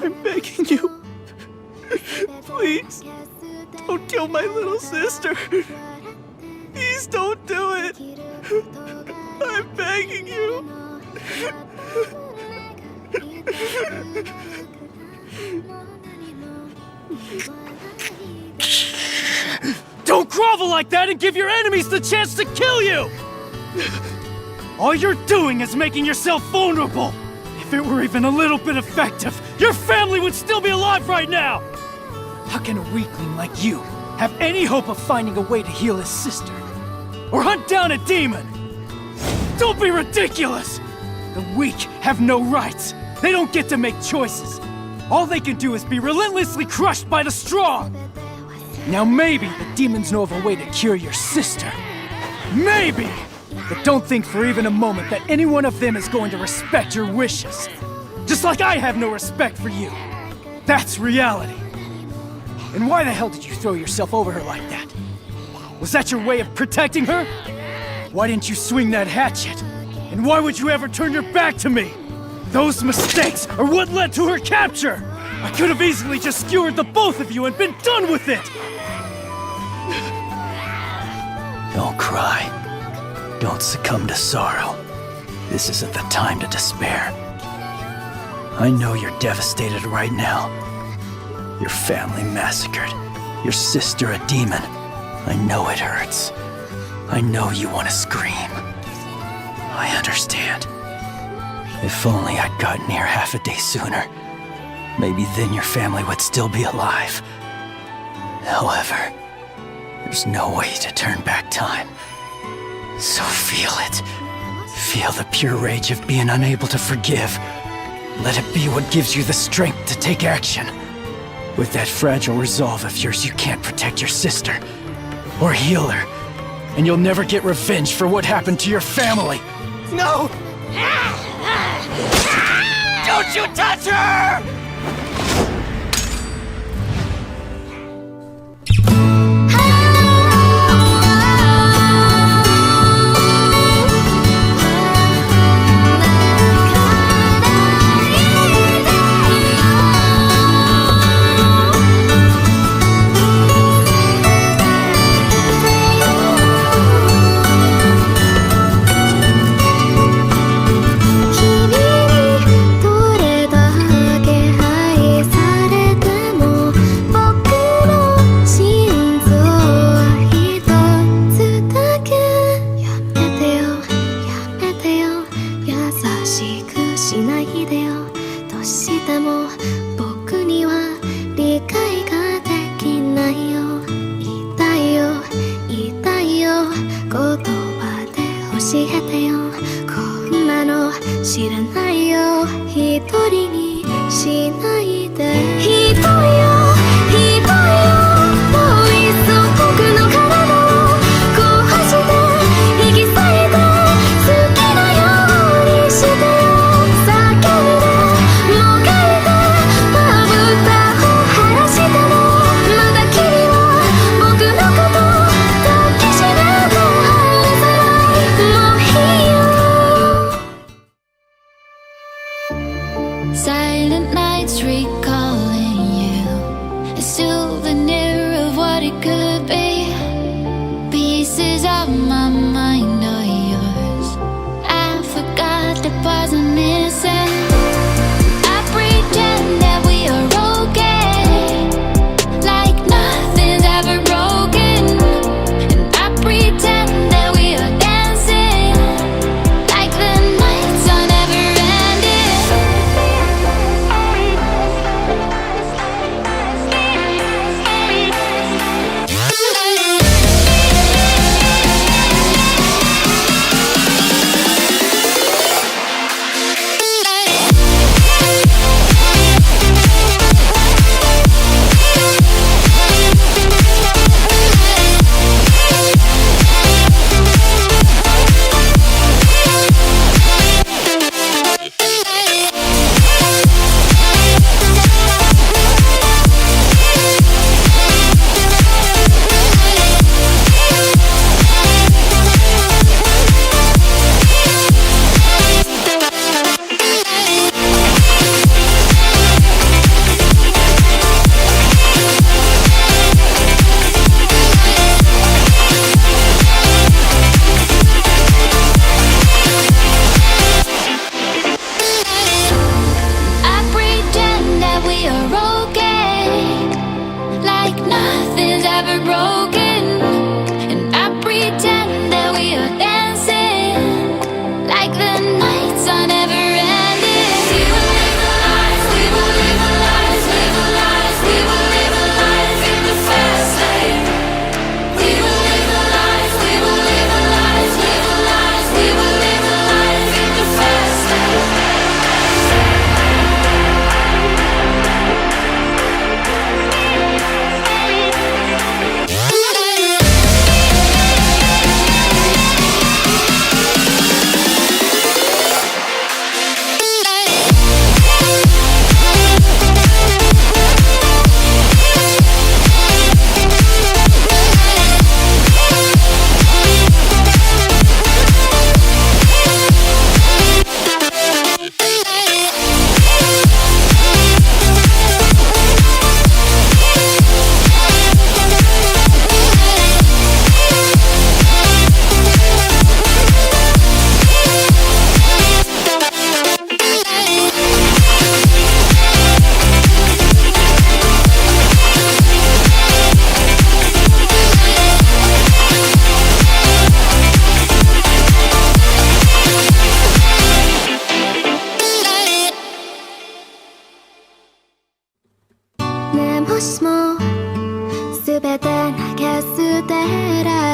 I'm begging you. Please, don't kill my little sister. Please don't do it. I'm begging you. Don't grovel like that and give your enemies the chance to kill you! All you're doing is making yourself vulnerable. If it were even a little bit effective, your family would still be alive right now! How can a weakling like you have any hope of finding a way to heal his sister? Or hunt down a demon? Don't be ridiculous! The weak have no rights. They don't get to make choices. All they can do is be relentlessly crushed by the strong. Now maybe the demons know of a way to cure your sister. Maybe! But don't think for even a moment that any one of them is going to respect your wishes. Just like I have no respect for you. That's reality. And why the hell did you throw yourself over her like that? Was that your way of protecting her? Why didn't you swing that hatchet? And why would you ever turn your back to me? Those mistakes are what led to her capture! I could have easily just skewered the both of you and been done with it! Don't cry. Don't succumb to sorrow. This isn't the time to despair. I know you're devastated right now. Your family massacred. Your sister a demon. I know it hurts. I know you want to scream. I understand. If only I'd gotten here half a day sooner. Maybe then your family would still be alive. However, there's no way to turn back time. So feel it. Feel the pure rage of being unable to forgive. Let it be what gives you the strength to take action. With that fragile resolve of yours, you can't protect your sister. Or heal her. And you'll never get revenge for what happened to your family. No! Don't you touch her! Silent nights recalling you, a souvenir of what it could be. Pieces of my mind are yours. I forgot the parts I'm missing. I pretend that we are okay, like nothing's ever broken. And I pretend that we are dancing, like the nights are never ending. しも全て投げ捨てら